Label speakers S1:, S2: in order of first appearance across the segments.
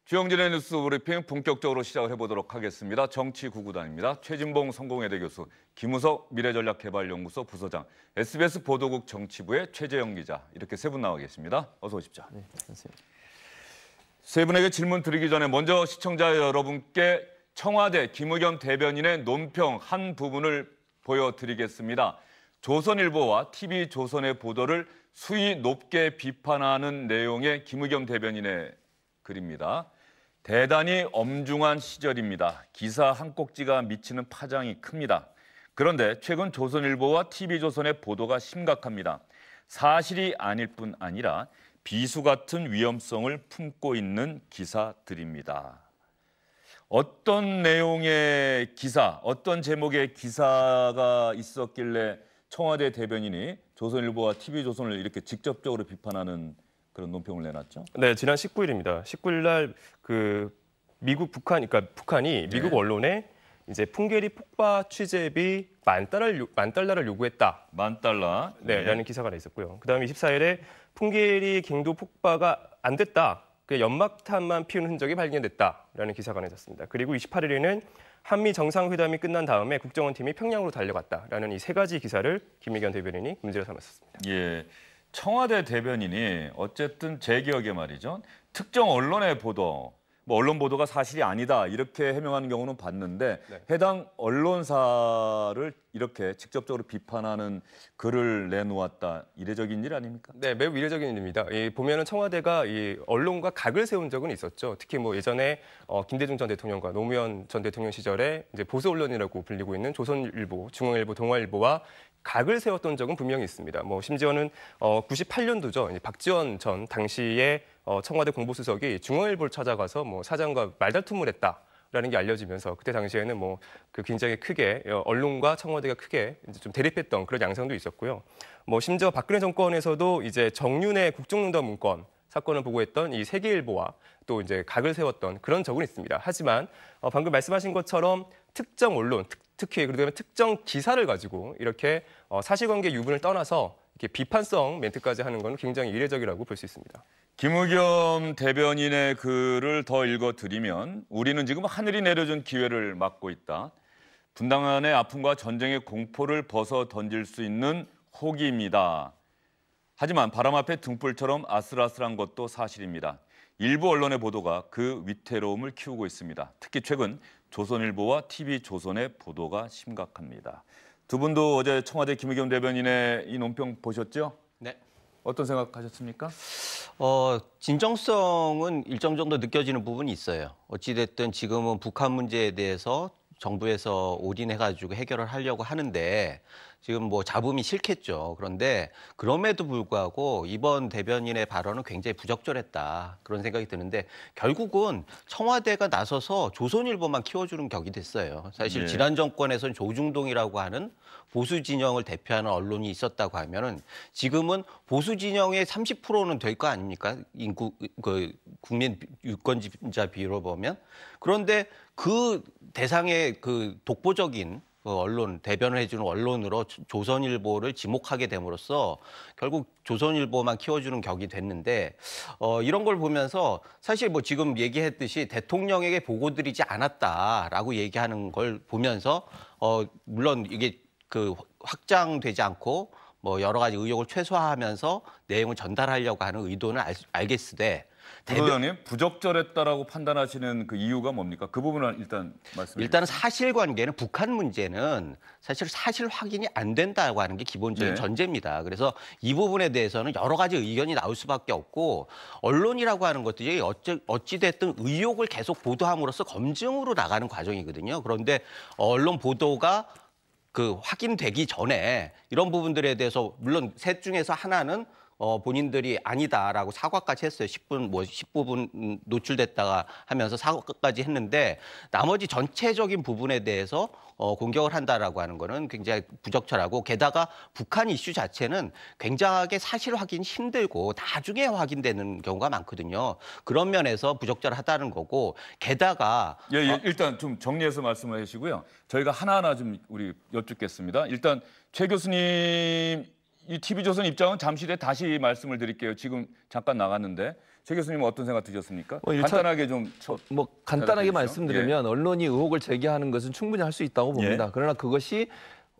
S1: 주영진의 뉴스 브리핑 본격적으로 시작을 해보도록 하겠습니다. 정치구구단입니다. 최진봉 성공회대 교수, 김우석 미래전략개발연구소 부소장, SBS 보도국 정치부의 최재영 기자, 이렇게 세 분 나와 계십니다. 어서 오십시오.
S2: 네, 안녕하세요.
S1: 세 분에게 질문 드리기 전에 먼저 시청자 여러분께 청와대 김의겸 대변인의 논평 한 부분을 보여드리겠습니다. 조선일보와 TV조선의 보도를 수위 높게 비판하는 내용의 김의겸 대변인의 글입니다. 대단히 엄중한 시절입니다. 기사 한 꼭지가 미치는 파장이 큽니다. 그런데 최근 조선일보와 TV조선의 보도가 심각합니다. 사실이 아닐 뿐 아니라 비수 같은 위험성을 품고 있는 기사들입니다. 어떤 내용의 기사, 어떤 제목의 기사가 있었길래 청와대 대변인이 조선일보와 TV조선을 이렇게 직접적으로 비판하는 그런 논평을 내놨죠?
S2: 네, 지난 19일입니다. 19일 날 북한이 미국 언론에 이제 풍계리 폭파 취재비 만 달러를 요구했다.
S1: $10,000.
S2: 네, 라는 기사가 하나 있었고요. 그다음에 24일에 풍계리 갱도 폭파가 안 됐다. 그 연막탄만 피운 흔적이 발견됐다라는 기사가 하나 있었습니다. 그리고 28일에는 한미 정상회담이 끝난 다음에 국정원 팀이 평양으로 달려갔다라는 이 세 가지 기사를 김의겸 대변인이 문제로 삼았습니다.
S1: 예, 청와대 대변인이 어쨌든 제 기억에 말이죠. 특정 언론의 보도, 언론 보도가 사실이 아니다 이렇게 해명하는 경우는 봤는데
S2: 네.
S1: 해당 언론사를 이렇게 직접적으로 비판하는 글을 내놓았다. 이례적인 일 아닙니까?
S2: 네, 매우 이례적인 일입니다. 보면은 청와대가 이 언론과 각을 세운 적은 있었죠. 특히 예전에 김대중 전 대통령과 노무현 전 대통령 시절에 이제 보수 언론이라고 불리고 있는 조선일보, 중앙일보, 동아일보와 각을 세웠던 적은 분명히 있습니다. 심지어는 98년도죠. 박지원 전 당시에 청와대 공보수석이 중앙일보를 찾아가서 사장과 말다툼을 했다라는 게 알려지면서 그때 당시에는 굉장히 크게 언론과 청와대가 크게 이제 좀 대립했던 그런 양상도 있었고요. 심지어 박근혜 정권에서도 이제 정윤의 국정농단 문건 사건을 보고했던 이 세계일보와 또 이제 각을 세웠던 그런 적은 있습니다. 하지만 방금 말씀하신 것처럼 특정 언론, 특히 그러면 특정 기사를 가지고 이렇게 사실관계 유분을 떠나서 이렇게 비판성 멘트까지 하는 건 굉장히 이례적이라고 볼 수 있습니다.
S1: 김의겸 대변인의 글을 더 읽어드리면 우리는 지금 하늘이 내려준 기회를 맞고 있다. 분당의 아픔과 전쟁의 공포를 벗어 던질 수 있는 호기입니다. 하지만 바람 앞에 등불처럼 아슬아슬한 것도 사실입니다. 일부 언론의 보도가 그 위태로움을 키우고 있습니다. 특히 최근 조선일보와 TV조선의 보도가 심각합니다. 두 분도 어제 청와대 김의겸 대변인의 이 논평 보셨죠?
S3: 네.
S1: 어떤 생각하셨습니까?
S3: 진정성은 일정 정도 느껴지는 부분이 있어요. 어찌됐든 지금은 북한 문제에 대해서 정부에서 올인해가지고 해결을 하려고 하는데 지금 잡음이 싫겠죠. 그런데 그럼에도 불구하고 이번 대변인의 발언은 굉장히 부적절했다. 그런 생각이 드는데 결국은 청와대가 나서서 조선일보만 키워주는 격이 됐어요. 사실
S1: 네.
S3: 지난 정권에서는 조중동이라고 하는 보수 진영을 대표하는 언론이 있었다고 하면은 지금은 보수 진영의 30%는 될 거 아닙니까? 인구 국민 유권자 비율로 보면. 그런데 그 대상의 독보적인 언론, 대변을 해주는 언론으로 조선일보를 지목하게 됨으로써 결국 조선일보만 키워주는 격이 됐는데 이런 걸 보면서 사실 지금 얘기했듯이 대통령에게 보고드리지 않았다라고 얘기하는 걸 보면서 물론 이게 확장되지 않고 여러 가지 의혹을 최소화하면서 내용을 전달하려고 하는 의도는 알겠으되
S1: 부소장님, 부적절했다라고 판단하시는 그 이유가 뭡니까? 그 부분을 일단 말씀해 주세요.
S3: 일단은 사실관계는 북한 문제는 사실 확인이 안 된다고 하는 게 기본적인
S1: 네.
S3: 전제입니다. 그래서 이 부분에 대해서는 여러 가지 의견이 나올 수밖에 없고 언론이라고 하는 것들이 어찌됐든 의혹을 계속 보도함으로써 검증으로 나가는 과정이거든요. 그런데 언론 보도가 확인되기 전에 이런 부분들에 대해서 물론 셋 중에서 하나는 본인들이 아니다라고 사과까지 했어요. 10부분 노출됐다가 하면서 사과까지 했는데 나머지 전체적인 부분에 대해서 공격을 한다라고 하는 거는 굉장히 부적절하고 게다가 북한 이슈 자체는 굉장하게 사실 확인이 힘들고 나중에 확인되는 경우가 많거든요. 그런 면에서 부적절하다는 거고 게다가
S1: 일단 좀 정리해서 말씀을 해주시고요. 저희가 하나하나 좀 우리 여쭙겠습니다. 일단 최 교수님 이 TV조선 입장은 잠시 후에 다시 말씀을 드릴게요. 지금 잠깐 나갔는데 최 교수님은 어떤 생각 드셨습니까? 간단하게 좀
S4: 간단하게 말씀드리면 언론이 의혹을 제기하는 것은 충분히 할 수 있다고 봅니다. 그러나 그것이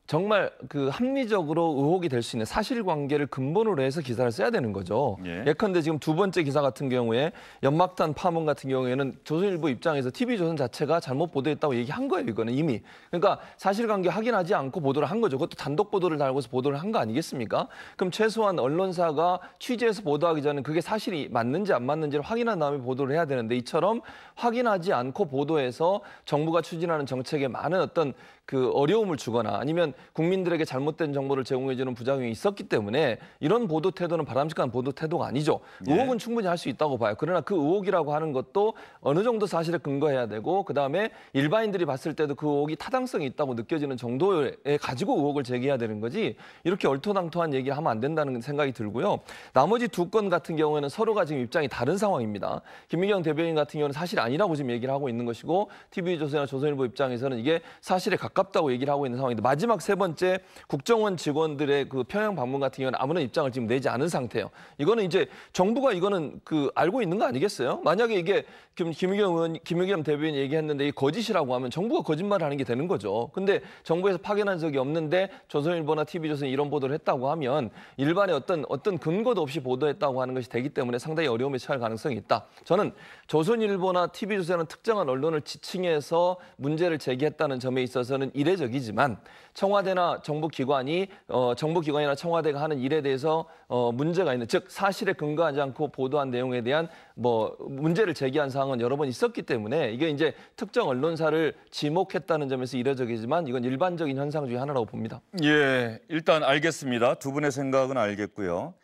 S4: 정말 그 합리적으로 의혹이 될 수 있는 사실관계를 근본으로 해서 기사를 써야 되는 거죠. 예컨대 지금 두 번째 기사 같은 경우에 연막탄 파문 같은 경우에는 조선일보 입장에서 TV조선 자체가 잘못 보도했다고 얘기한 거예요. 이거는 이미. 그러니까 사실관계 확인하지 않고 보도를 한 거죠. 그것도 단독 보도를 달고서 보도를 한 거 아니겠습니까? 그럼 최소한 언론사가 취재해서 보도하기 전에 그게 사실이 맞는지 안 맞는지를 확인한 다음에 보도를 해야 되는데 이처럼 확인하지 않고 보도해서 정부가 추진하는 정책에 많은 어떤 그 어려움을 주거나 아니면 국민들에게 잘못된 정보를 제공해주는 부작용이 있었기 때문에 이런 보도 태도는 바람직한 보도 태도가 아니죠. 의혹은 충분히 할 수 있다고 봐요. 그러나 그 의혹이라고 하는 것도 어느 정도 사실에 근거해야 되고 그다음에 일반인들이 봤을 때도 그 의혹이 타당성이 있다고 느껴지는 정도에 가지고 의혹을 제기해야 되는 거지 이렇게 얼토당토한 얘기를 하면 안 된다는 생각이 들고요. 나머지 두 건 같은 경우에는 서로가 지금 입장이 다른 상황입니다. 김미경 대변인 같은 경우는 사실 아니라고 지금 얘기를 하고 있는 것이고 TV조선이나 조선일보 입장에서는 이게 사실에 가깝다고 얘기를 하고 있는 상황인데 마지막 세 번째 국정원 직원들의 그 평양 방문 같은 경우는 아무런 입장을 지금 내지 않은 상태예요. 이거는 이제 정부가 이거는 그 알고 있는 거 아니겠어요? 만약에 이게 김의겸 대변인이 얘기했는데 이게 거짓이라고 하면 정부가 거짓말을 하는 게 되는 거죠. 근데 정부에서 파견한 적이 없는데 조선일보나 TV조선이 이런 보도를 했다고 하면 일반의 어떤 근거도 없이 보도했다고 하는 것이 되기 때문에 상당히 어려움에 처할 가능성이 있다. 저는 조선일보나 TV조선은 특정한 언론을 지칭해서 문제를 제기했다는 점에 있어서는 이례적이지만 청와대나 정부기관이나 청와대가 하는 일에 대해서 문제가 있는 즉 사실에 근거하지 않고 보도한 내용에 대한 문제를 제기한 사항은 여러 번 있었기 때문에 이게 이제 특정 언론사를 지목했다는 점에서 이례적이지만 이건 일반적인 현상 중에 하나라고 봅니다.
S1: 예, 일단 알겠습니다. 두 분의 생각은 알겠고요.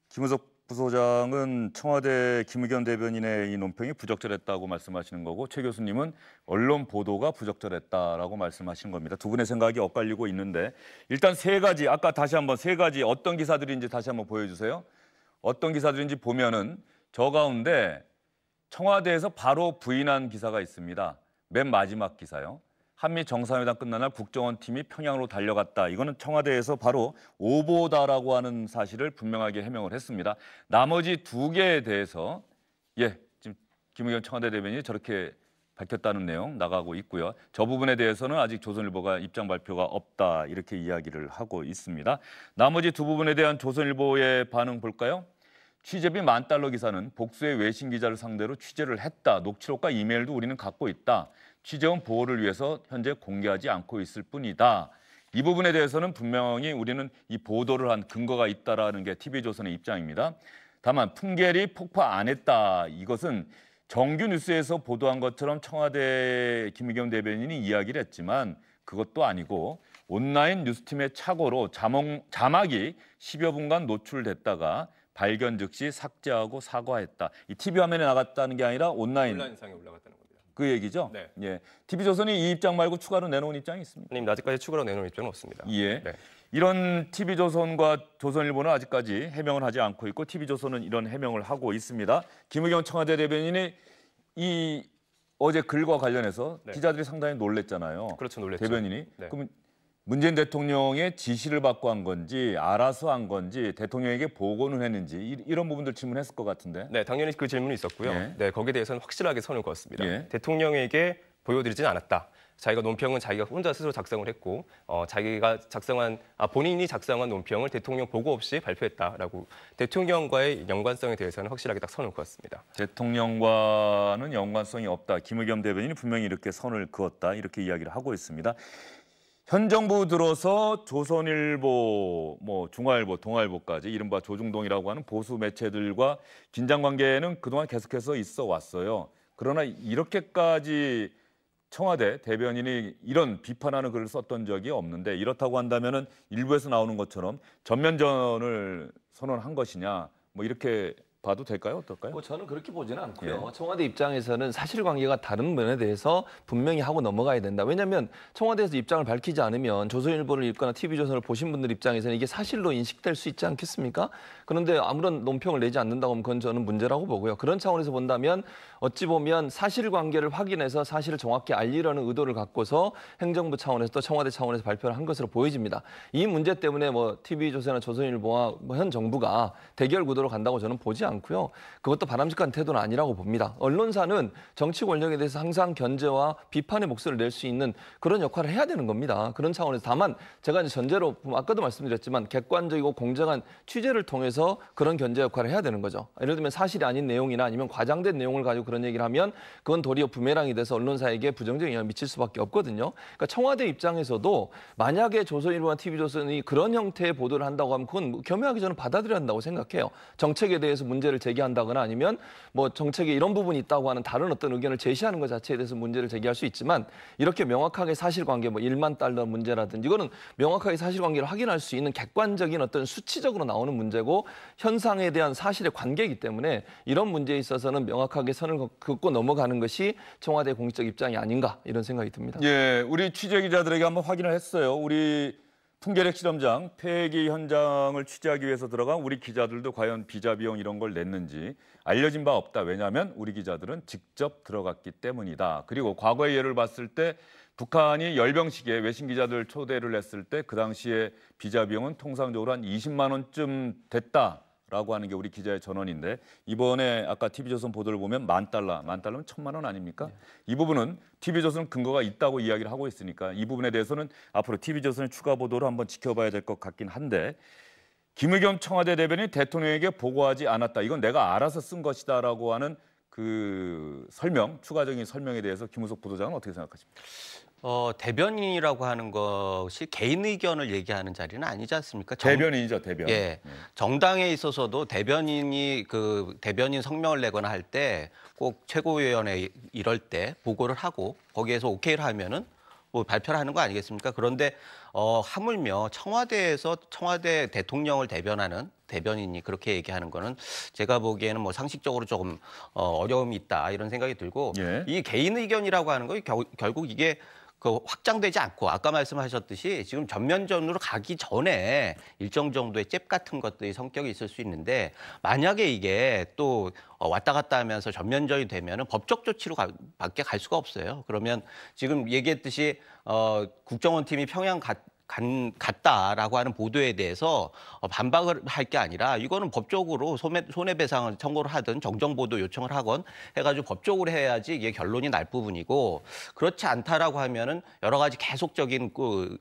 S1: 김우석 부소장은 청와대 김의겸 대변인의 이 논평이 부적절했다고 말씀하시는 거고 최 교수님은 언론 보도가 부적절했다라고 말씀하신 겁니다. 두 분의 생각이 엇갈리고 있는데 일단 세 가지 아까 다시 한번 세 가지 어떤 기사들인지 다시 한번 보여주세요. 어떤 기사들인지 보면은 저 가운데 청와대에서 바로 부인한 기사가 있습니다. 맨 마지막 기사요. 한미 정상회담 끝난 날 국정원 팀이 평양으로 달려갔다. 이거는 청와대에서 바로 오보다라고 하는 사실을 분명하게 해명을 했습니다. 나머지 두 개에 대해서 지금 김의겸 청와대 대변인이 저렇게 밝혔다는 내용 나가고 있고요. 저 부분에 대해서는 아직 조선일보가 입장 발표가 없다 이렇게 이야기를 하고 있습니다. 나머지 두 부분에 대한 조선일보의 반응 볼까요? 취재비 $10,000 기사는 복수의 외신 기자를 상대로 취재를 했다. 녹취록과 이메일도 우리는 갖고 있다. 취재원 보호를 위해서 현재 공개하지 않고 있을 뿐이다. 이 부분에 대해서는 분명히 우리는 이 보도를 한 근거가 있다라는 게 TV조선의 입장입니다. 다만 풍계리 폭파 안 했다. 이것은 정규 뉴스에서 보도한 것처럼 청와대 김의겸 대변인이 이야기를 했지만 그것도 아니고 온라인 뉴스팀의 착오로 자막이 10여 분간 노출됐다가 발견 즉시 삭제하고 사과했다. 이 TV 화면에 나갔다는 게 아니라 온라인상에 올라갔다는 겁니다. 그 얘기죠? 네. 예. TV조선이 이 입장 말고 추가로 내놓은 입장이 있습니다.
S2: 아닙니다. 아직까지 추가로 내놓은 입장은 없습니다.
S1: 예.
S2: 네.
S1: 이런 TV조선과 조선일보는 아직까지 해명을 하지 않고 있고 TV조선은 이런 해명을 하고 있습니다. 김의겸 청와대 대변인이 이 어제 글과 관련해서 기자들이 상당히 놀랬잖아요.
S2: 그렇죠, 놀랬죠.
S1: 대변인이. 그럼 문재인 대통령의 지시를 받고 한 건지 알아서 한 건지 대통령에게 보고는 했는지 이런 부분들 질문했을 것 같은데.
S2: 네, 당연히 그 질문이 있었고요. 네, 거기에 대해서는 확실하게 선을 그었습니다. 대통령에게 보여드리진 않았다. 자기가 논평은 자기가 혼자 스스로 작성을 했고 자기가 본인이 작성한 논평을 대통령 보고 없이 발표했다라고 대통령과의 연관성에 대해서는 확실하게 딱 선을 그었습니다.
S1: 대통령과는 연관성이 없다. 김의겸 대변인이 분명히 이렇게 선을 그었다. 이렇게 이야기를 하고 있습니다. 현 정부 들어서 조선일보, 중화일보, 동아일보까지 이른바 조중동이라고 하는 보수 매체들과 긴장 관계는 그동안 계속해서 있어 왔어요. 그러나 이렇게까지 청와대 대변인이 이런 비판하는 글을 썼던 적이 없는데 이렇다고 한다면은 일부에서 나오는 것처럼 전면전을 선언한 것이냐 이렇게 봐도 될까요? 어떨까요?
S4: 뭐 저는 그렇게 보지는 않고요. 청와대 입장에서는 사실관계가 다른 면에 대해서 분명히 하고 넘어가야 된다. 왜냐하면 청와대에서 입장을 밝히지 않으면 조선일보를 읽거나 TV조선을 보신 분들 입장에서는 이게 사실로 인식될 수 있지 않겠습니까? 그런데 아무런 논평을 내지 않는다고 하면 그건 저는 문제라고 보고요. 그런 차원에서 본다면 어찌 보면 사실관계를 확인해서 사실을 정확히 알리려는 의도를 갖고서 행정부 차원에서 또 청와대 차원에서 발표를 한 것으로 보여집니다. 이 문제 때문에 뭐 TV조선이나 조선일보와 현 정부가 대결 구도로 간다고 저는 보지 않고요. 그것도 바람직한 태도는 아니라고 봅니다. 언론사는 정치 권력에 대해서 항상 견제와 비판의 목소리를 낼 수 있는 그런 역할을 해야 되는 겁니다. 그런 차원에서 다만 제가 이제 전제로 아까도 말씀드렸지만 객관적이고 공정한 취재를 통해서 그런 견제 역할을 해야 되는 거죠. 예를 들면 사실이 아닌 내용이나 아니면 과장된 내용을 가지고 그런 얘기를 하면 그건 도리어 부메랑이 돼서 언론사에게 부정적인 영향을 미칠 수밖에 없거든요. 그러니까 청와대 입장에서도 만약에 조선일보와 TV조선이 그런 형태의 보도를 한다고 하면 그건 겸허하게 저는 받아들여야 한다고 생각해요. 정책에 대해서 문제를 제기한다거나 아니면 뭐 정책에 이런 부분이 있다고 하는 다른 어떤 의견을 제시하는 것 자체에 대해서 문제를 제기할 수 있지만 이렇게 명확하게 사실관계 뭐 1만 달러 문제라든지 이거는 명확하게 사실관계를 확인할 수 있는 객관적인 어떤 수치적으로 나오는 문제고 현상에 대한 사실의 관계이기 때문에 이런 문제에 있어서는 명확하게 선을 긋고 넘어가는 것이 청와대 공식적 입장이 아닌가 이런 생각이 듭니다.
S1: 예, 우리 취재 기자들에게 한번 확인을 했어요. 우리 풍계렉 실험장 폐기 현장을 취재하기 위해서 들어간 우리 기자들도 과연 비자 비용 이런 걸 냈는지 알려진 바 없다. 왜냐하면 우리 기자들은 직접 들어갔기 때문이다. 그리고 과거의 예를 봤을 때 북한이 열병식에 외신 기자들 초대를 했을 때 그 당시에 비자 비용은 통상적으로 한 20만 원쯤 됐다라고 하는 게 우리 기자의 전언인데 이번에 아까 TV조선 보도를 보면 $10,000, $10,000면 1,000만 원 아닙니까? 네. 이 부분은 TV조선 근거가 있다고 이야기를 하고 있으니까 이 부분에 대해서는 앞으로 TV조선의 추가 보도를 한번 지켜봐야 될 것 같긴 한데 김의겸 청와대 대변인이 대통령에게 보고하지 않았다. 이건 내가 알아서 쓴 것이다라고 하는 그 설명, 추가적인 설명에 대해서 김우석 부도장은 어떻게 생각하십니까?
S3: 대변인이라고 하는 것이 개인 의견을 얘기하는 자리는 아니지 않습니까?
S1: 대변인이죠, 대변.
S3: 예. 정당에 있어서도 대변인이 그 대변인 성명을 내거나 할 때 꼭 최고위원회 이럴 때 보고를 하고 거기에서 오케이를 하면은 뭐 발표를 하는 거 아니겠습니까? 그런데 하물며 청와대에서 청와대 대통령을 대변하는 대변인이 그렇게 얘기하는 거는 제가 보기에는 뭐 상식적으로 조금 어려움이 있다 이런 생각이 들고
S1: 예.
S3: 이 개인 의견이라고 하는 거 결국 이게 그 확장되지 않고 아까 말씀하셨듯이 지금 전면전으로 가기 전에 일정 정도의 잽 같은 것들이 성격이 있을 수 있는데 만약에 이게 또 왔다 갔다 하면서 전면전이 되면은 법적 조치로 밖에 갈 수가 없어요. 그러면 지금 얘기했듯이 국정원 팀이 평양 갔다라고 하는 보도에 대해서 반박을 할 게 아니라 이거는 법적으로 손해배상을 청구를 하든 정정보도 요청을 하건 해가지고 법적으로 해야지 이게 결론이 날 부분이고 그렇지 않다라고 하면은 여러 가지 계속적인 그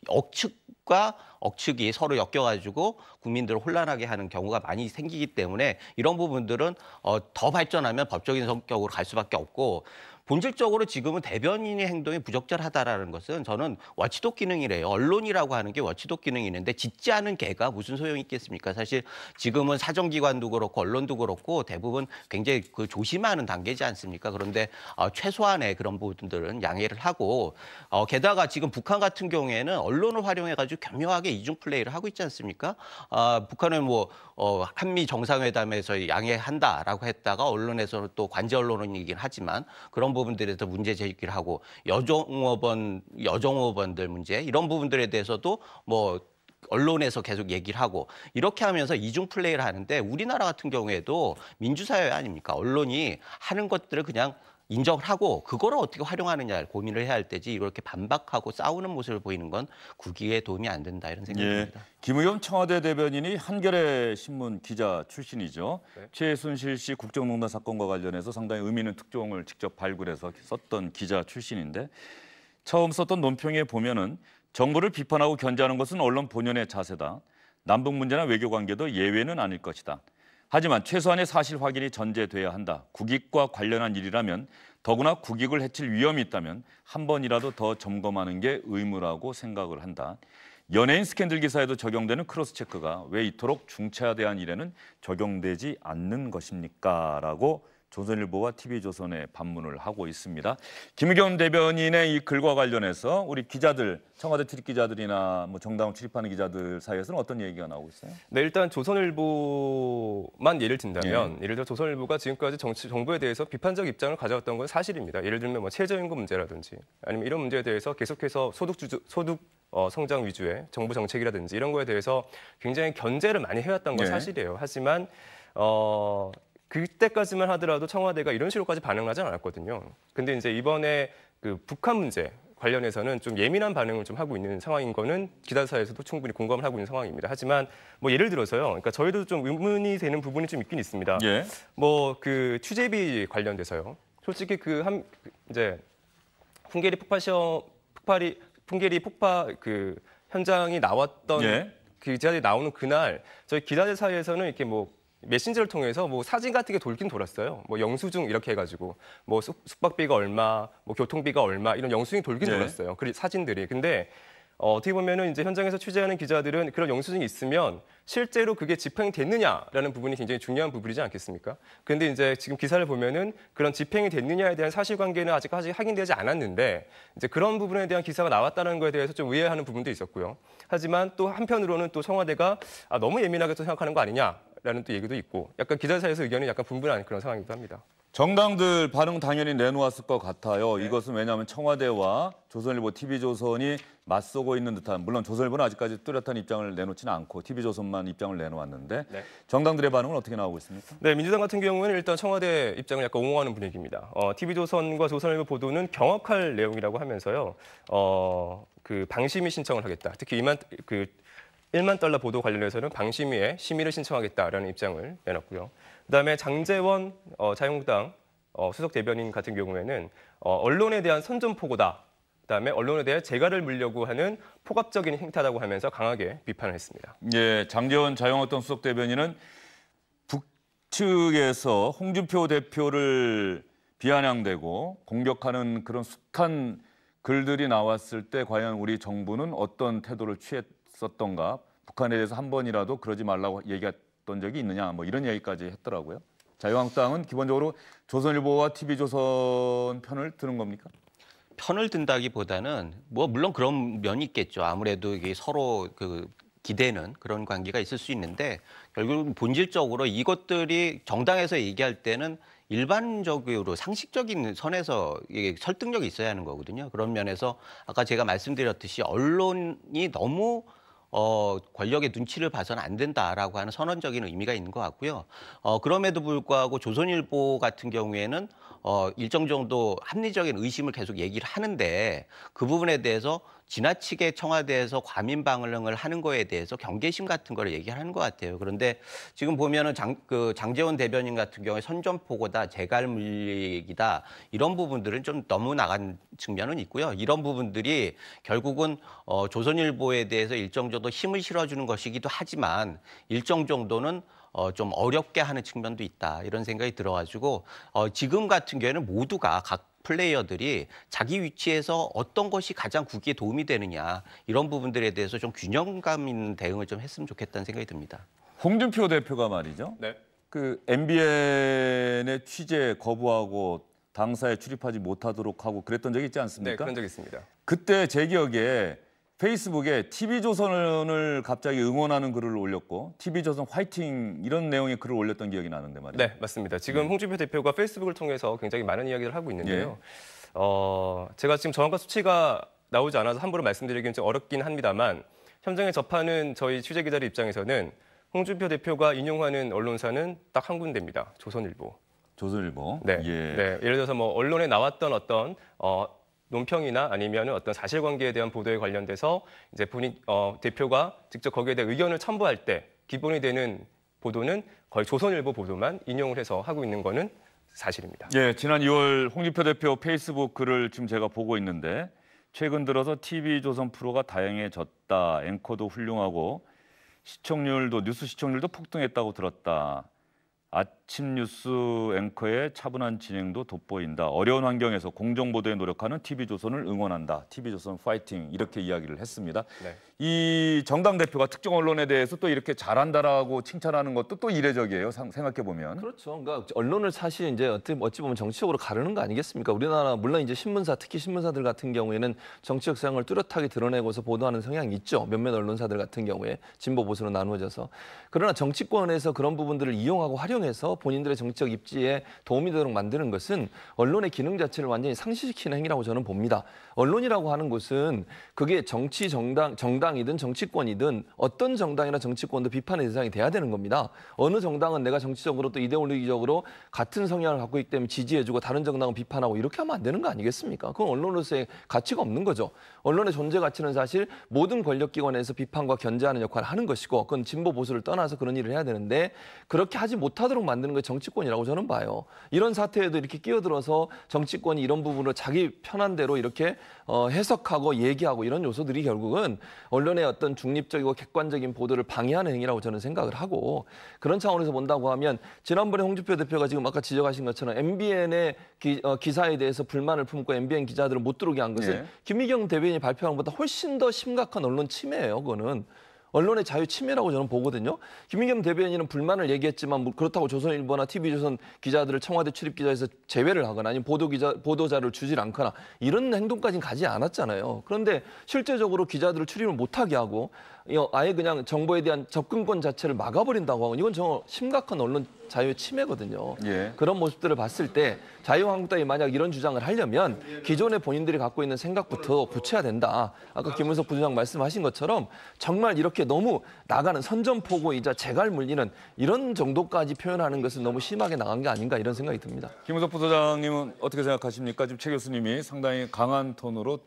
S3: 억측과 억측이 서로 엮여가지고 국민들을 혼란하게 하는 경우가 많이 생기기 때문에 이런 부분들은 더 발전하면 법적인 성격으로 갈 수밖에 없고 본질적으로 지금은 대변인의 행동이 부적절하다라는 것은 저는 워치독 기능이래요. 언론이라고 하는 게 워치독 기능이 있는데 짖지 않은 개가 무슨 소용이 있겠습니까? 사실 지금은 사정기관도 그렇고 언론도 그렇고 대부분 굉장히 그 조심하는 단계지 않습니까? 그런데 최소한의 그런 부분들은 양해를 하고 게다가 지금 북한 같은 경우에는 언론을 활용해가지고 교묘하게 이중 플레이를 하고 있지 않습니까? 북한은 뭐 한미 정상회담에서 양해한다라고 했다가 언론에서는 또 관제 언론이긴 하지만 그런 부분들에서 문제 제기를 하고 여정호원들 문제 이런 부분들에 대해서도 뭐 언론에서 계속 얘기를 하고 이렇게 하면서 이중 플레이를 하는데 우리나라 같은 경우에도 민주사회 아닙니까? 언론이 하는 것들을 그냥 인정을 하고 그거를 어떻게 활용하느냐를 고민을 해야 할 때지 이렇게 반박하고 싸우는 모습을 보이는 건 국익에 도움이 안 된다 이런 생각이 듭니다.
S1: 김의겸 청와대 대변인이 한겨레 신문 기자 출신이죠. 네. 최순실 씨 국정농단 사건과 관련해서 상당히 의미 있는 특종을 직접 발굴해서 썼던 기자 출신인데 처음 썼던 논평에 보면은 정부를 비판하고 견제하는 것은 언론 본연의 자세다. 남북 문제나 외교 관계도 예외는 아닐 것이다. 하지만 최소한의 사실 확인이 전제돼야 한다. 국익과 관련한 일이라면 더구나 국익을 해칠 위험이 있다면 한 번이라도 더 점검하는 게 의무라고 생각을 한다. 연예인 스캔들 기사에도 적용되는 크로스체크가 왜 이토록 중차대한 일에는 적용되지 않는 것입니까? 라고 조선일보와 TV조선에 반문을 하고 있습니다. 김의겸 대변인의 이 글과 관련해서 우리 기자들, 청와대 출입 기자들이나 뭐 정당 출입하는 기자들 사이에서는 어떤 얘기가 나오고 있어요?
S2: 네, 일단 조선일보만 예를 든다면 예를 들어 조선일보가 지금까지 정부에 대해서 비판적 입장을 가져왔던 건 사실입니다. 예를 들면 뭐 최저임금 문제라든지 아니면 이런 문제에 대해서 계속해서 소득 성장 위주의 정부 정책이라든지 이런 거에 대해서 굉장히 견제를 많이 해왔던 건 사실이에요. 하지만 그때까지만 하더라도 청와대가 이런 식으로까지 반응하지 않았거든요. 근데 이제 이번에 그 북한 문제 관련해서는 좀 예민한 반응을 좀 하고 있는 상황인 거는 기자사에서도 충분히 공감을 하고 있는 상황입니다. 하지만 뭐 예를 들어서요. 그러니까 저희도 좀 의문이 되는 부분이 좀 있긴 있습니다. 뭐 그 취재비 관련돼서요. 솔직히 이제 풍계리 폭파 그 현장이 나왔던 그 기자들이 나오는 그날 저희 기자들 사이에서는 이렇게 뭐 메신저를 통해서 뭐 사진 같은 게 돌긴 돌았어요. 뭐 영수증 이렇게 해가지고 뭐 숙박비가 얼마, 뭐 교통비가 얼마 이런 영수증이 돌긴 돌았어요. 그 사진들이. 근데 어떻게 보면은 이제 현장에서 취재하는 기자들은 그런 영수증이 있으면 실제로 그게 집행이 됐느냐라는 부분이 굉장히 중요한 부분이지 않겠습니까? 그런데 이제 지금 기사를 보면은 그런 집행이 됐느냐에 대한 사실관계는 아직까지 확인되지 않았는데 이제 그런 부분에 대한 기사가 나왔다는 거에 대해서 좀 의아해하는 부분도 있었고요. 하지만 또 한편으로는 또 청와대가 너무 예민하게 또 생각하는 거 아니냐라는 또 얘기도 있고 약간 기자 사이에서 의견이 약간 분분한 그런 상황이기도 합니다.
S1: 정당들 반응 당연히 내놓았을 것 같아요. 이것은 왜냐하면 청와대와 조선일보, TV조선이 맞서고 있는 듯한, 물론 조선일보는 아직까지 뚜렷한 입장을 내놓지는 않고 TV조선만 입장을 내놓았는데 정당들의 반응은 어떻게 나오고 있습니까?
S2: 네, 민주당 같은 경우는 일단 청와대 입장을 약간 옹호하는 분위기입니다. TV조선과 조선일보 보도는 경악할 내용이라고 하면서요. 그 방심위 신청을 하겠다. 특히 1만 달러 보도 관련해서는 방심위에 심의를 신청하겠다라는 입장을 내놨고요. 그다음에 장제원 자유한국당 수석 대변인 같은 경우에는 언론에 대한 선전포고다. 그다음에 언론에 대해 재갈을 물려고 하는 폭압적인 행태라고 하면서 강하게 비판을 했습니다.
S1: 예, 장제원 자유한국당 수석 대변인은 북측에서 홍준표 대표를 비아냥대고 공격하는 그런 숱한 글들이 나왔을 때 과연 우리 정부는 어떤 태도를 취했었던가, 북한에 대해서 한 번이라도 그러지 말라고 얘기했던 적이 있느냐, 뭐 이런 얘기까지 했더라고요. 자유한국당은 기본적으로 조선일보와 TV조선 편을 드는 겁니까?
S3: 편을 든다기보다는 뭐 물론 그런 면이 있겠죠. 아무래도 이게 서로 그 기대는 그런 관계가 있을 수 있는데 결국 본질적으로 이것들이 정당에서 얘기할 때는 일반적으로 상식적인 선에서 이게 설득력이 있어야 하는 거거든요. 그런 면에서 아까 제가 말씀드렸듯이 언론이 너무 권력의 눈치를 봐서는 안 된다라고 하는 선언적인 의미가 있는 것 같고요. 그럼에도 불구하고 조선일보 같은 경우에는 일정 정도 합리적인 의심을 계속 얘기를 하는데 그 부분에 대해서 지나치게 청와대에서 과민 반응을 하는 거에 대해서 경계심 같은 거를 얘기하는 것 같아요. 그런데 지금 보면은 장제원 대변인 같은 경우에 선전포고다, 재갈 물리기다 이런 부분들은 좀 너무 나간 측면은 있고요. 이런 부분들이 결국은 조선일보에 대해서 일정 정도 힘을 실어주는 것이기도 하지만 일정 정도는 좀 어렵게 하는 측면도 있다 이런 생각이 들어가지고 지금 같은 경우에는 모두가 각 플레이어들이 자기 위치에서 어떤 것이 가장 국기에 도움이 되느냐 이런 부분들에 대해서 좀 균형감 있는 대응을 좀 했으면 좋겠다는 생각이 듭니다.
S1: 홍준표 대표가 말이죠. 그 MBN의 취재 거부하고 당사에 출입하지 못하도록 하고 그랬던 적이 있지 않습니까?
S2: 네, 그런 적이 있습니다.
S1: 그때 제 기억에 페이스북에 TV조선을 갑자기 응원하는 글을 올렸고 TV조선 화이팅 이런 내용의 글을 올렸던 기억이 나는데 말이에요.
S2: 네, 맞습니다. 지금 홍준표 대표가 페이스북을 통해서 굉장히 많은 이야기를 하고 있는데요. 제가 지금 정확한 수치가 나오지 않아서 함부로 말씀드리기는 좀 어렵긴 합니다만 현장에 접하는 저희 취재 기자들 입장에서는 홍준표 대표가 인용하는 언론사는 딱 한 군데입니다. 조선일보.
S1: 조선일보.
S2: 네. 예를 들어서 뭐 언론에 나왔던 어떤 논평이나 아니면 어떤 사실관계에 대한 보도에 관련돼서 이제 대표가 직접 거기에 대해 의견을 첨부할 때 기본이 되는 보도는 거의 조선일보 보도만 인용을 해서 하고 있는 거는 사실입니다.
S1: 예, 지난 2월 홍준표 대표 페이스북 글을 지금 제가 보고 있는데 최근 들어서 TV조선 프로가 다양해졌다. 앵커도 훌륭하고 뉴스 시청률도 폭등했다고 들었다. 아침 뉴스 앵커의 차분한 진행도 돋보인다. 어려운 환경에서 공정보도에 노력하는 TV조선을 응원한다. TV조선 파이팅 이렇게 이야기를 했습니다.
S2: 네.
S1: 이 정당 대표가 특정 언론에 대해서 또 이렇게 잘한다라고 칭찬하는 것도 또 이례적이에요. 생각해 보면.
S4: 그렇죠. 그러니까 언론을 사실 이제 어찌 보면 정치적으로 가르는 거 아니겠습니까? 우리나라 물론 이제 신문사 특히 신문사들 같은 경우에는 정치적 성향을 뚜렷하게 드러내고서 보도하는 성향이 있죠. 몇몇 언론사들 같은 경우에 진보 보수로 나누어져서. 그러나 정치권에서 그런 부분들을 이용하고 활용해서 본인들의 정치적 입지에 도움이 되도록 만드는 것은 언론의 기능 자체를 완전히 상실시키는 행위라고 저는 봅니다. 언론이라고 하는 곳은 그게 정당이든 정치권이든 어떤 정당이나 정치권도 비판의 대상이 돼야 되는 겁니다. 어느 정당은 내가 정치적으로 또 이데올로기적으로 같은 성향을 갖고 있기 때문에 지지해주고 다른 정당은 비판하고 이렇게 하면 안 되는 거 아니겠습니까? 그건 언론으로서의 가치가 없는 거죠. 언론의 존재 가치는 사실 모든 권력기관에서 비판과 견제하는 역할을 하는 것이고 그건 진보 보수를 떠나서 그런 일을 해야 되는데 그렇게 하지 못하도록 만드는 게 정치권이라고 저는 봐요. 이런 사태에도 이렇게 끼어들어서 정치권이 이런 부분을 자기 편한 대로 이렇게 해석하고 얘기하고 이런 요소들이 결국은 언론의 어떤 중립적이고 객관적인 보도를 방해하는 행위라고 저는 생각을 하고 그런 차원에서 본다고 하면 지난번에 홍준표 대표가 지금 아까 지적하신 것처럼 MBN의 기사에 대해서 불만을 품고 MBN 기자들을 못 들어오게 한 것은
S1: 예.
S4: 김의겸 대변인이 발표한 것보다 훨씬 더 심각한 언론 침해예요. 그거는. 언론의 자유 침해라고 저는 보거든요. 김의겸 대변인은 불만을 얘기했지만 그렇다고 조선일보나 TV조선 기자들을 청와대 출입기자에서 제외를 하거나 아니면 보도자를 주질 않거나 이런 행동까지는 가지 않았잖아요. 그런데 실제적으로 기자들을 출입을 못하게 하고 아예 그냥 정보에 대한 접근권 자체를 막아버린다고 하고 이건 정말 심각한 언론 자유의 침해거든요.
S1: 예.
S4: 그런 모습들을 봤을 때 자유한국당이 만약 이런 주장을 하려면 기존에 본인들이 갖고 있는 생각부터 고쳐야 된다. 아까 김은석 부부장 말씀하신 것처럼 정말 이렇게 너무 나가는 선전포고이자 재갈 물리는 이런 정도까지 표현하는 것은 너무 심하게 나간 게 아닌가 이런 생각이 듭니다.
S1: 김은석 부소장님은 어떻게 생각하십니까? 지금 최 교수님이 상당히 강한 톤으로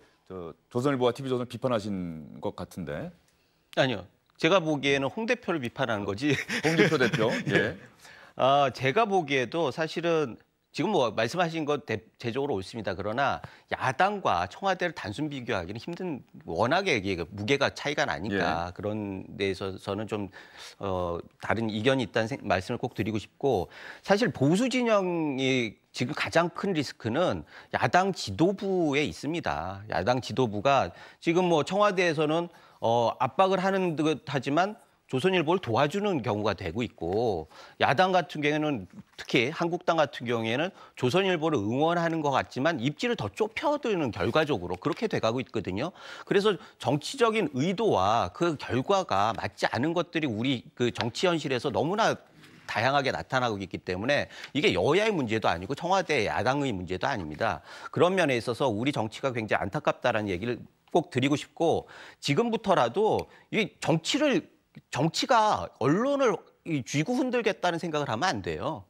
S1: 조선일보와 TV조선을 비판하신 것 같은데.
S3: 아니요. 제가 보기에는 홍 대표를 비판하는 거지.
S1: 홍준표 대표. 예.
S3: 제가 보기에도 사실은 지금 뭐 말씀하신 것 대체적으로 옳습니다. 그러나 야당과 청와대를 단순 비교하기는 힘든 워낙에 이게 무게가 차이가 나니까 그런 데 있어서는 좀 다른 이견이 있다는 말씀을 꼭 드리고 싶고 사실 보수 진영이 지금 가장 큰 리스크는 야당 지도부에 있습니다. 야당 지도부가 지금 뭐 청와대에서는 압박을 하는 듯 하지만 조선일보를 도와주는 경우가 되고 있고 야당 같은 경우에는 특히 한국당 같은 경우에는 조선일보를 응원하는 것 같지만 입지를 더 좁혀드는 결과적으로 그렇게 돼가고 있거든요. 그래서 정치적인 의도와 그 결과가 맞지 않은 것들이 우리 그 정치 현실에서 너무나 다양하게 나타나고 있기 때문에 이게 여야의 문제도 아니고 청와대 야당의 문제도 아닙니다. 그런 면에 있어서 우리 정치가 굉장히 안타깝다라는 얘기를 꼭 드리고 싶고 지금부터라도 이 정치가 언론을 쥐고 흔들겠다는 생각을 하면 안 돼요.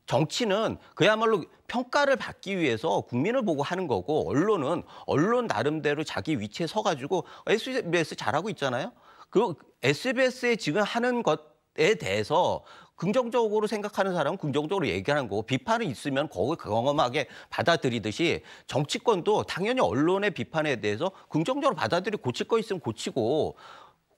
S3: 정치는 그야말로 평가를 받기 위해서 국민을 보고 하는 거고 언론은 언론 나름대로 자기 위치에 서가지고 SBS 잘하고 있잖아요. 그 SBS에 지금 하는 것에 대해서 긍정적으로 생각하는 사람은 긍정적으로 얘기하는 거고 비판이 있으면 거기 경험하게 받아들이듯이 정치권도 당연히 언론의 비판에 대해서 긍정적으로 받아들이고 고칠 거 있으면 고치고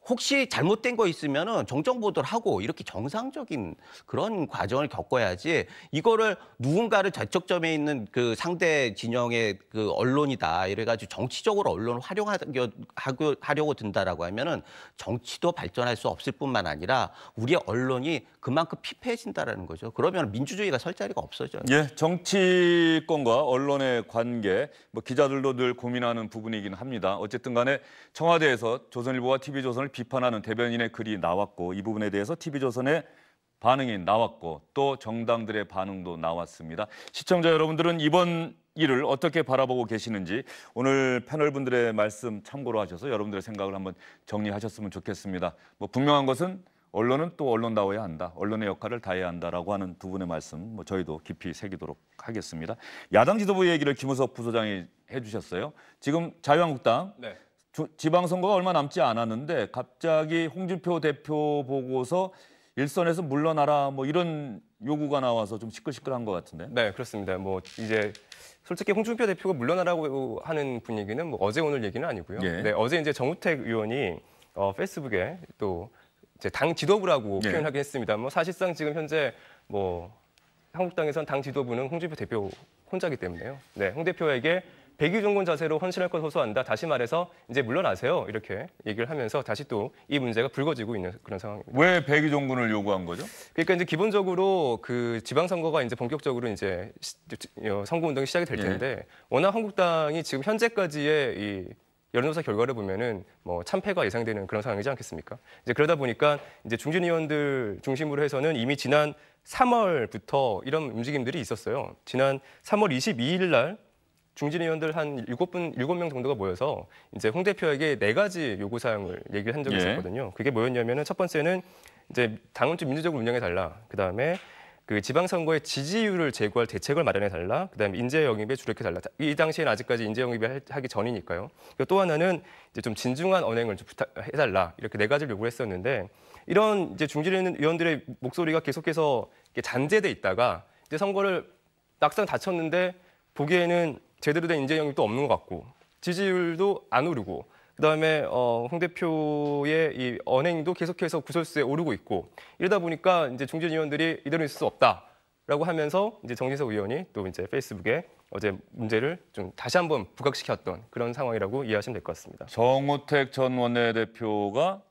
S3: 혹시 잘못된 거 있으면은 정정 보도를 하고 이렇게 정상적인 그런 과정을 겪어야지 이거를 누군가를 대척점에 있는 그 상대 진영의 그 언론이다 이래가지고 정치적으로 언론을 활용하려고 든다라고 하면은 정치도 발전할 수 없을 뿐만 아니라 우리의 언론이 그만큼 피폐해진다라는 거죠. 그러면 민주주의가 설 자리가 없어져요.
S1: 예, 정치권과 언론의 관계, 뭐 기자들도 늘 고민하는 부분이긴 합니다. 어쨌든 간에 청와대에서 조선일보와 TV조선을 비판하는 대변인의 글이 나왔고 이 부분에 대해서 TV조선의 반응이 나왔고 또 정당들의 반응도 나왔습니다. 시청자 여러분들은 이번 일을 어떻게 바라보고 계시는지 오늘 패널분들의 말씀 참고로 하셔서 여러분들의 생각을 한번 정리하셨으면 좋겠습니다. 뭐 분명한 것은 언론은 또 언론다워야 한다. 언론의 역할을 다해야 한다라고 하는 두 분의 말씀 뭐 저희도 깊이 새기도록 하겠습니다. 야당 지도부 얘기를 김은석 부소장이 해주셨어요. 지금 자유한국당
S2: 네.
S1: 지방선거가 얼마 남지 않았는데 갑자기 홍준표 대표 보고서 일선에서 물러나라 뭐 이런 요구가 나와서 좀 시끌시끌한 것 같은데.
S2: 네, 그렇습니다. 뭐 이제 솔직히 홍준표 대표가 물러나라고 하는 분위기는 뭐 어제 오늘 얘기는 아니고요.
S1: 예.
S2: 네, 어제 이제 정우택 의원이 페이스북에 또 이제 당 지도부라고
S1: 예.
S2: 표현하긴 했습니다. 뭐 사실상 지금 현재 뭐 한국당에선 당 지도부는 홍준표 대표 혼자기 때문에요. 네, 홍 대표에게 백의종군 자세로 헌신할 것 호소한다. 다시 말해서 이제 물러나세요. 이렇게 얘기를 하면서 다시 또 이 문제가 불거지고 있는 그런 상황입니다.
S1: 왜 백의종군을 요구한 거죠?
S2: 그러니까 이제 기본적으로 그 지방선거가 이제 본격적으로 이제 선거운동이 시작이 될 텐데 워낙 한국당이 지금 현재까지의 이 여론조사 결과를 보면은 뭐 참패가 예상되는 그런 상황이지 않겠습니까? 이제 그러다 보니까 이제 중진 의원들 중심으로 해서는 이미 지난 3월부터 이런 움직임들이 있었어요. 지난 3월 22일 날 중진 의원들 한 7명 정도가 모여서 이제 홍 대표에게 4가지 요구 사항을 얘기를 한 적이 있었거든요. 그게 뭐였냐면은 첫 번째는 이제 당은 좀 민주적으로 운영해 달라. 그다음에 그 지방선거의 지지율을 제고할 대책을 마련해 달라. 그다음에 인재 영입에 주력해 달라. 이 당시에는 아직까지 인재 영입이 하기 전이니까요. 또 하나는 이제 좀 진중한 언행을 좀 부탁해 달라. 이렇게 4가지를 요구를 했었는데 이런 이제 중진 의원들의 목소리가 계속해서 잔재돼 있다가 이제 선거를 막상 다쳤는데 보기에는 제대로 된 인재 영입도 없는 것 같고 지지율도 안 오르고 그다음에 홍 대표의 이 언행도 계속해서 구설수에 오르고 있고 이러다 보니까 이제 중진 의원들이 이대로 있을 수 없다라고 하면서 이제 정진석 의원이 또 이제 페이스북에 어제 문제를 좀 다시 한번 부각시켰던 그런 상황이라고 이해하시면 될 것 같습니다.
S1: 정우택 전 원내대표가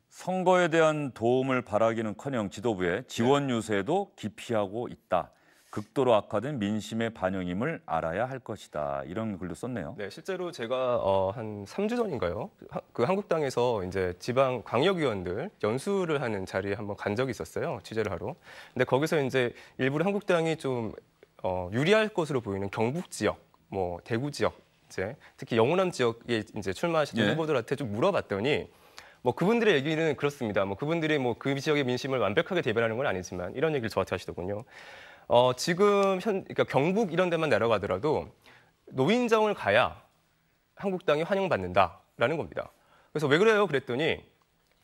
S1: 선거에 대한 도움을 바라기는커녕 지도부의 지원 유세도 기피하고 있다. 극도로 악화된 민심의 반영임을 알아야 할 것이다. 이런 글도 썼네요.
S2: 네, 실제로 제가 한 3주 전인가요? 그 한국당에서 이제 지방 광역위원들 연수를 하는 자리에 한번 간 적이 있었어요. 취재를 하러. 근데 거기서 이제 일부러 한국당이 좀 유리할 것으로 보이는 경북 지역, 뭐 대구 지역, 이제 특히 영호남 지역에 이제 출마하시는 후보들한테 좀 물어봤더니 뭐 그분들의 얘기는 그렇습니다. 뭐 그분들이 뭐 그 지역의 민심을 완벽하게 대변하는 건 아니지만 이런 얘기를 저한테 하시더군요. 지금 그러니까 경북 이런 데만 내려가더라도 노인정을 가야 한국당이 환영받는다라는 겁니다. 그래서 왜 그래요? 그랬더니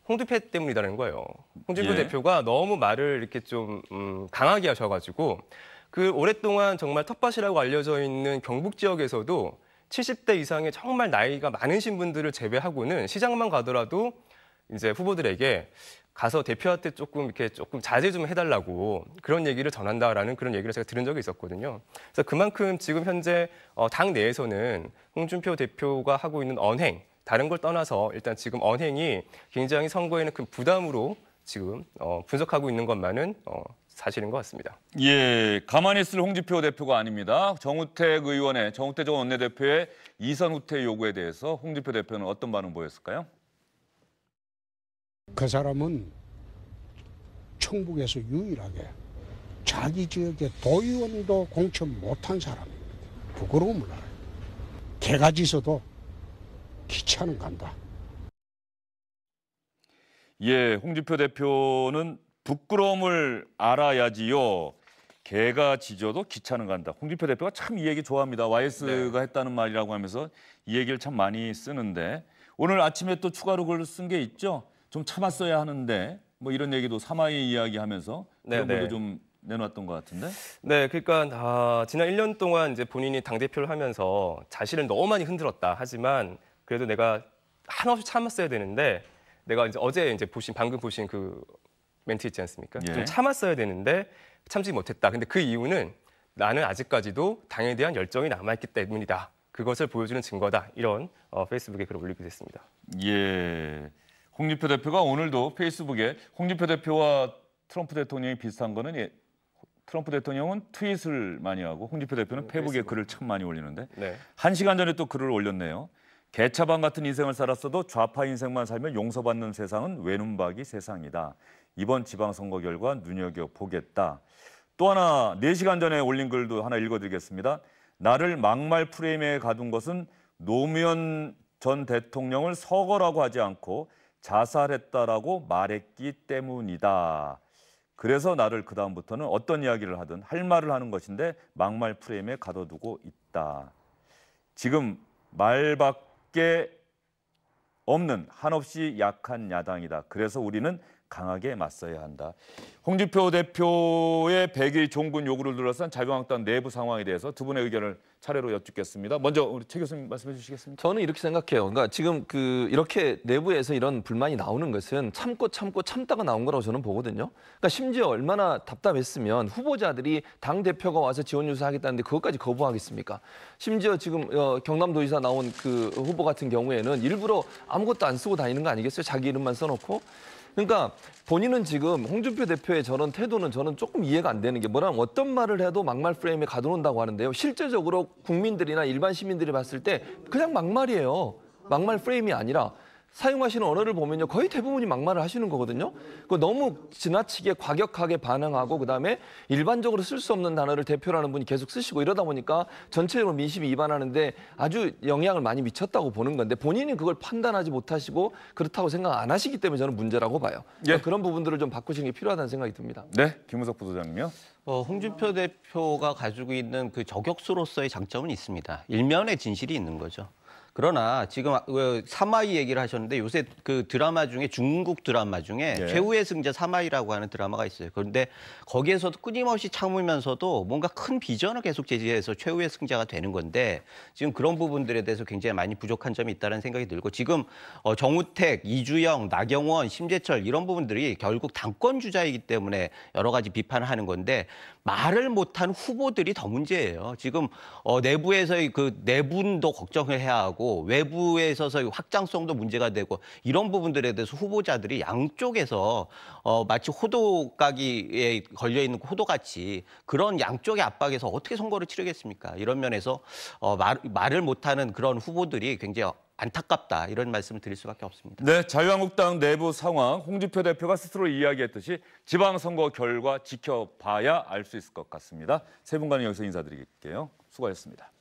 S2: 홍준표 때문이라는 거예요. 홍준표 대표가 너무 말을 이렇게 좀 강하게 하셔가지고 그 오랫동안 정말 텃밭이라고 알려져 있는 경북 지역에서도 70대 이상의 정말 나이가 많으신 분들을 제외하고는 시장만 가더라도 이제 후보들에게 가서 대표한테 조금 자제 좀 해달라고 그런 얘기를 전한다라는 그런 얘기를 제가 들은 적이 있었거든요. 그래서 그만큼 지금 현재 당 내에서는 홍준표 대표가 하고 있는 언행, 다른 걸 떠나서 일단 지금 언행이 굉장히 선거에는 큰 부담으로 지금 분석하고 있는 것만은 사실인 것 같습니다.
S1: 예, 가만히 있을 홍준표 대표가 아닙니다. 정우택 전 원내대표의 이선 후퇴 요구에 대해서 홍준표 대표는 어떤 반응 보였을까요?
S5: 그 사람은 충북에서 유일하게 자기 지역의 도의원도 공천 못한 사람입니다. 부끄러움을 알아요. 개가 짖어도 기차는 간다.
S1: 예, 홍준표 대표는 부끄러움을 알아야지요. 개가 짖어도 기차는 간다. 홍준표 대표가 참 이 얘기 좋아합니다. YS가 했다는 말이라고 하면서 이 얘기를 참 많이 쓰는데 오늘 아침에 또 추가로 글을 쓴 게 있죠. 좀 참았어야 하는데 뭐 이런 얘기도 사마이 이야기하면서 그런 것도 좀 내놨던 것 같은데.
S2: 네, 그러니까 지난 1년 동안 이제 본인이 당 대표를 하면서 자신을 너무 많이 흔들었다. 하지만 그래도 내가 한없이 참았어야 되는데 내가 이제 어제 이제 방금 보신 그 멘트 있지 않습니까? 좀 참았어야 되는데 참지 못했다. 근데 그 이유는 나는 아직까지도 당에 대한 열정이 남아있기 때문이다. 그것을 보여주는 증거다. 이런 페이스북에 글을 올리게 됐습니다.
S1: 예. 홍준표 대표가 오늘도 페이스북에 홍준표 대표와 트럼프 대통령이 비슷한 거는 트럼프 대통령은 트윗을 많이 하고 홍준표 대표는 페이스북에 글을 참 많이 올리는데 1시간 전에 또 글을 올렸네요. 개차반 같은 인생을 살았어도 좌파 인생만 살면 용서받는 세상은 외눈박이 세상이다. 이번 지방선거 결과 눈여겨보겠다. 또 하나 4시간 전에 올린 글도 하나 읽어드리겠습니다. 나를 막말 프레임에 가둔 것은 노무현 전 대통령을 서거라고 하지 않고 자살했다라고 말했기 때문이다. 그래서 나를 그다음부터는 어떤 이야기를 하든 할 말을 하는 것인데 막말 프레임에 가둬두고 있다. 지금 말밖에 없는 한없이 약한 야당이다. 그래서 우리는 강하게 맞서야 한다. 홍준표 대표의 백의 종군 요구를 둘러싼 자유한국당 내부 상황에 대해서 두 분의 의견을 차례로 여쭙겠습니다. 먼저 우리 최 교수님 말씀해 주시겠습니까?
S4: 저는 이렇게 생각해요. 그러니까 지금 이렇게 내부에서 이런 불만이 나오는 것은 참다가 나온 거라고 저는 보거든요. 그러니까 심지어 얼마나 답답했으면 후보자들이 당 대표가 와서 지원 유세하겠다는데 그것까지 거부하겠습니까? 심지어 지금 경남도지사 나온 그 후보 같은 경우에는 일부러 아무것도 안 쓰고 다니는 거 아니겠어요? 자기 이름만 써놓고. 그러니까 본인은 지금 홍준표 대표의 저런 태도는 저는 조금 이해가 안 되는 게 뭐냐면 어떤 말을 해도 막말 프레임에 가둬놓는다고 하는데요. 실제적으로 국민들이나 일반 시민들이 봤을 때 그냥 막말이에요. 막말 프레임이 아니라 사용하시는 언어를 보면요. 거의 대부분이 막말을 하시는 거거든요. 너무 지나치게 과격하게 반응하고 그다음에 일반적으로 쓸 수 없는 단어를 대표라는 분이 계속 쓰시고 이러다 보니까 전체적으로 민심이 이반하는데 아주 영향을 많이 미쳤다고 보는 건데 본인이 그걸 판단하지 못하시고 그렇다고 생각 안 하시기 때문에 저는 문제라고 봐요. 그러니까 그런 부분들을 좀 바꾸시는 게 필요하다는 생각이 듭니다.
S1: 네, 김우석 부소장님요.
S3: 홍준표 대표가 가지고 있는 그 저격수로서의 장점은 있습니다. 일면의 진실이 있는 거죠. 그러나 지금 사마이 얘기를 하셨는데 요새 그 드라마 중에 중국 드라마 중에 최후의 승자 사마이라고 하는 드라마가 있어요. 그런데 거기에서도 끊임없이 참으면서도 뭔가 큰 비전을 계속 제시해서 최후의 승자가 되는 건데 지금 그런 부분들에 대해서 굉장히 많이 부족한 점이 있다는 생각이 들고 지금 정우택, 이주영, 나경원, 심재철 이런 부분들이 결국 당권 주자이기 때문에 여러 가지 비판을 하는 건데 말을 못한 후보들이 더 문제예요. 지금 내부에서의 그 내분도 걱정을 해야 하고 외부에 있어서의 확장성도 문제가 되고 이런 부분들에 대해서 후보자들이 양쪽에서 마치 호두까기에 걸려있는 호두같이 그런 양쪽의 압박에서 어떻게 선거를 치르겠습니까? 이런 면에서 말을 못하는 그런 후보들이 굉장히 안타깝다 이런 말씀을 드릴 수밖에 없습니다.
S1: 네, 자유한국당 내부 상황 홍준표 대표가 스스로 이야기했듯이 지방선거 결과 지켜봐야 알 수 있을 것 같습니다. 세 분과는 여기서 인사드릴게요. 수고하셨습니다.